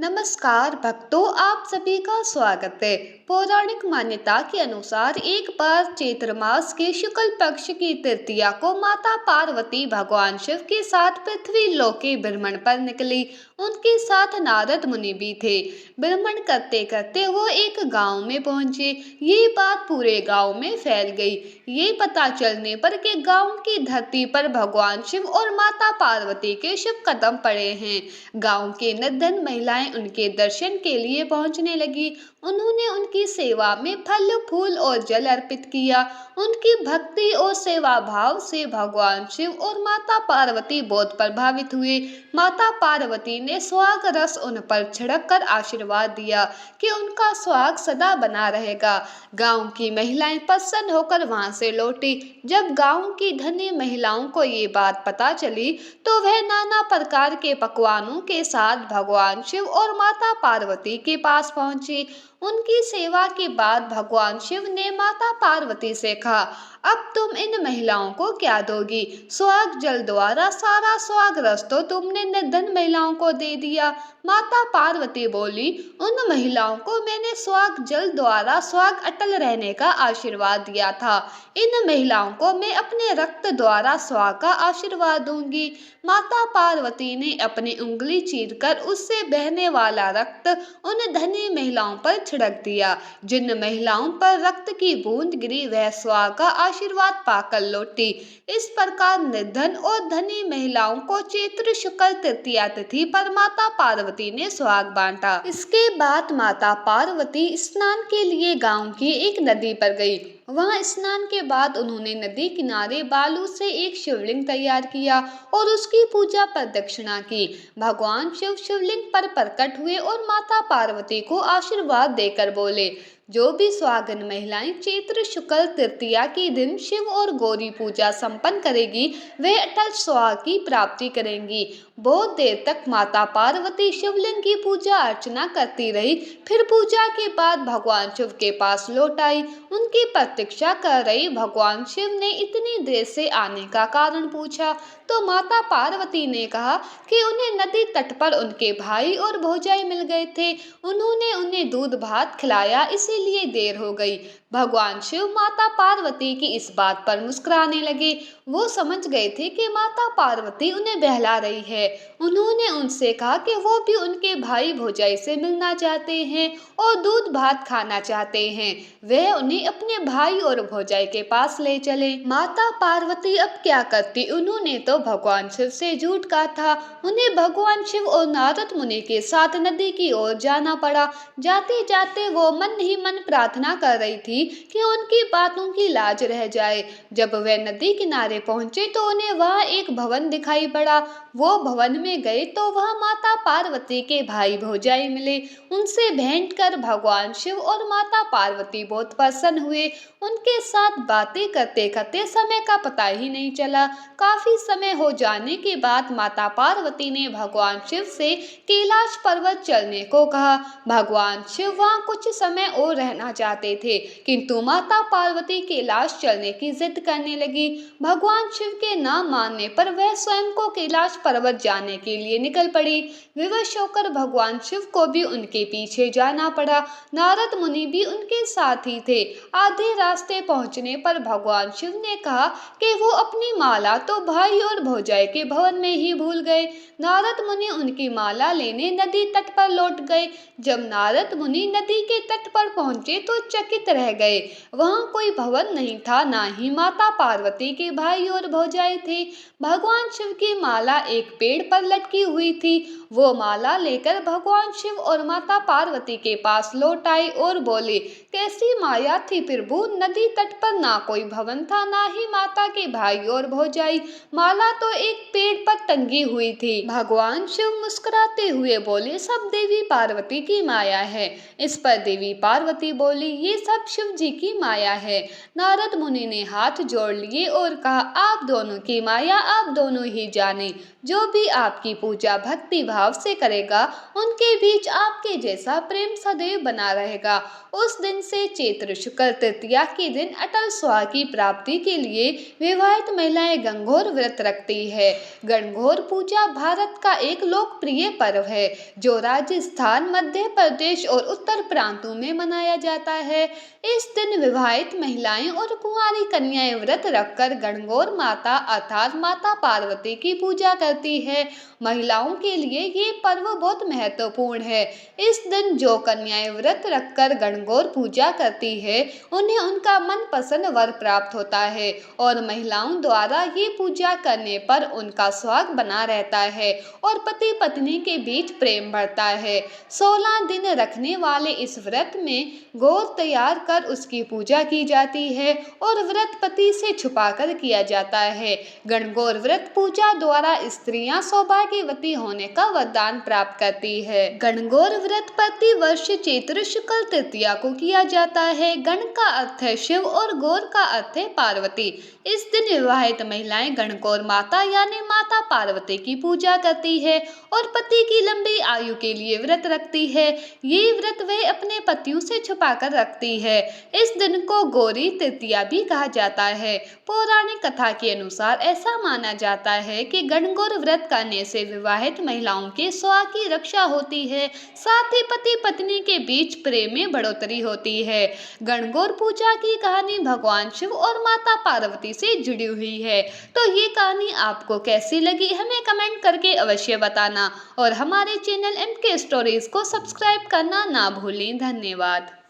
नमस्कार भक्तों, आप सभी का स्वागत है। पौराणिक मान्यता के अनुसार एक बार चैत्र मास के शुक्ल पक्ष की तृतीया को माता पार्वती भगवान शिव के साथ पृथ्वी लोक के भ्रमण पर निकली। उनके साथ नारद मुनि भी थे। भ्रमण करते करते वो एक गांव में पहुंचे। ये बात पूरे गांव में फैल गई। ये पता चलने पर कि गांव की धरती पर भगवान शिव और माता पार्वती के शुभ कदम पड़े हैं। गांव के निर्धन महिलाएं उनके दर्शन के लिए पहुंचने लगी। उन्होंने उनकी सेवा में फल फूल और जल अर्पित किया। उनकी भक्ति और सेवा भाव से भगवान शिव और माता पार्वती बहुत प्रभावित हुए। माता पार्वती ने सुहाग रस उन पर छिड़क कर आशीर्वाद दिया कि उनका सुहाग सदा बना रहेगा। गांव की महिलाएं प्रसन्न होकर वहां से लौटी। जब गांव की धनी महिलाओं को ये बात पता चली तो वह नाना प्रकार के पकवानों के साथ भगवान शिव और माता पार्वती के पास पहुंची। उनकी सेवा के बाद भगवान शिव ने माता पार्वती से कहा, अब तुम इन महिलाओं को क्या दोगी? सुहाग जल द्वारा सारा सुहाग रस तो तुमने निर्धन महिलाओं को दे दिया। माता पार्वती बोली, उन महिलाओं को मैंने सुहाग जल द्वारा सुहाग अटल रहने का आशीर्वाद दिया था। इन महिलाओं को मैं अपने रक्त द्वारा सुहाग का आशीर्वाद दूंगी। माता पार्वती ने अपनी उंगली चीरकर उससे बहने वाला रक्त उन धनी महिलाओं पर छिड़क दिया। जिन महिलाओं पर रक्त की बूंद गिरी वह सुहाग का आशीर्वाद पाकर लौटी। इस प्रकार निर्धन और धनी महिलाओं को चैत्र शुक्ल तृतीया तिथि पर माता पार्वती ने सुहाग बांटा। इसके बाद माता पार्वती स्नान के लिए गांव की एक नदी पर गई। वहां स्नान के बाद उन्होंने नदी किनारे बालू से एक शिवलिंग तैयार किया और उसकी पूजा प्रदक्षिणा की। भगवान शिव शिवलिंग पर प्रकट हुए और माता पार्वती को आशीर्वाद देकर बोले, जो भी सुहागन महिलाएं चैत्र शुक्ल तृतीया के दिन शिव और गौरी पूजा संपन्न करेगी वे अटल सुहाग की प्राप्ति करेंगी। बहुत देर तक माता पार्वती शिवलिंग की पूजा अर्चना करती रही। फिर पूजा के बाद भगवान शिव के पास लौट आई। उनकी प्रतीक्षा कर रही भगवान शिव ने इतनी देर से आने का कारण पूछा तो माता पार्वती ने कहा कि उन्हें नदी तट पर उनके भाई और भौजाई मिल गए थे। उन्होंने उन्हें दूध भात खिलाया, इसीलिए देर हो गई। भगवान शिव माता पार्वती की इस बात पर मुस्कुराने लगे। वो समझ गए थे कि माता पार्वती उन्हें बहला रही है। उन्होंने उनसे कहा कि वो भी उनके भाई भौजाई से मिलना चाहते हैं और दूध भात खाना चाहते हैं। वह उन्हें अपने भाई और भौजाई के पास ले चले। माता पार्वती अब क्या करती? उन्होंने तो भगवान शिव से झूठ कहा था। उन्हें भगवान शिव और नारद मुनि के साथ नदी की ओर जाना पड़ा। जाते जाते वो मन ही मन प्रार्थना कर रही थी कि उनकी बातों की लाज रह जाए। जब वे नदी किनारे पहुंचे तो उन्हें वहां एक भवन दिखाई पड़ा। वो भवन में गए तो वहां माता पार्वती के भाई भौजाई मिले। उनसे भेंट कर भगवान शिव और माता पार्वती बहुत प्रसन्न हुए। उनके साथ बातें करते करते समय का पता ही नहीं चला। काफी समय हो जाने के बाद माता पार्वती ने भगवान शिव से कैलाश पर्वत चलने को कहा। भगवान शिव वहां कुछ समय और रहना चाहते थे, किंतु माता पार्वती कैलाश चलने की जिद करने लगी। भगवान शिव के न मानने पर वह स्वयं को कैलाश पर्वत जाने के लिए निकल पड़ी। विवश होकर भगवान शिव को भी उनके पीछे जाना पड़ा। नारद मुनि भी उनके साथ ही थे। आधे रास्ते पहुंचने पर भगवान शिव ने कहा कि वो अपनी माला तो भाई और भौजाई के भवन में ही भूल गए। नारद मुनि उनकी माला लेने नदी तट पर लौट गए। जब नारद मुनि नदी के तट पर पहुंचे तो चकित रह गए। वहां कोई भवन नहीं था, ना ही माता पार्वती के भाई और भौजाई थे। भगवान शिव की माला एक पेड़ पर लटकी हुई थी। वो माला लेकर भगवान शिव और माता पार्वती के पास लौट आए और बोले, कैसी माया थी प्रभु? नदी तट पर ना कोई भवन था, ना ही माता के भाई और भौजाई। माला तो एक पेड़ पर टंगी हुई थी। भगवान शिव मुस्कुराते हुए बोले, सब देवी पार्वती की माया है। इस पर देवी पार्वती बोली, ये सब शिव शिव जी की माया है। नारद मुनि ने हाथ जोड़ लिए और कहा, आप दोनों की माया आप दोनों ही जाने। जो भी आपकी पूजा भक्ति भाव से करेगा उनके बीच आपके जैसा प्रेम सदैव बना रहेगा। उस दिन से चैत्र शुक्ल तृतीया के दिन अटल सुहाग की प्राप्ति के लिए विवाहित महिलाएं गणगौर व्रत रखती है। गणगौर पूजा भारत का एक लोकप्रिय पर्व है जो राजस्थान, मध्य प्रदेश और उत्तर प्रांतों में मनाया जाता है। इस दिन विवाहित महिलाएं और कुंवारी कन्याएं व्रत रखकर गणगौर माता अर्थात माता पार्वती की पूजा करती है। महिलाओं के लिए ये पर्व बहुत महत्वपूर्ण है। इस दिन जो कन्याएं व्रत रखकर गणगौर पूजा करती है उन्हें उनका मनपसंद वर प्राप्त होता है और महिलाओं द्वारा ये पूजा करने पर उनका सुहाग बना रहता है और पति पत्नी के बीच प्रेम बढ़ता है। 16 दिन रखने वाले इस व्रत में गौर तैयार कर उसकी पूजा की जाती है और व्रत पति से छुपाकर किया जाता है। गणगौर व्रत पूजा द्वारा स्त्रियां सौभाग्यवती होने का वरदान प्राप्त करती है। गणगौर व्रत प्रति वर्ष चैत्र शुक्ल तृतीया को किया जाता है। गण का अर्थ है शिव और गौर का अर्थ है पार्वती। इस दिन विवाहित महिलाएं गणगौर माता यानी माता पार्वती की पूजा करती है और पति की लंबी आयु के लिए व्रत रखती है। ये व्रत वे अपने पतियों से छुपाकर रखती है। इस दिन को गौरी तृतीया भी कहा जाता है। पौराणिक कथा के अनुसार ऐसा माना जाता है कि गणगौर व्रत करने से विवाहित महिलाओं के सुहाग की रक्षा होती है, साथ ही पति पत्नी के बीच प्रेम में बढ़ोतरी होती है। गणगौर पूजा की कहानी भगवान शिव और माता पार्वती से जुड़ी हुई है। तो ये कहानी आपको कैसी लगी हमें कमेंट करके अवश्य बताना और हमारे चैनल MK स्टोरीज को सब्सक्राइब करना ना भूलें। धन्यवाद।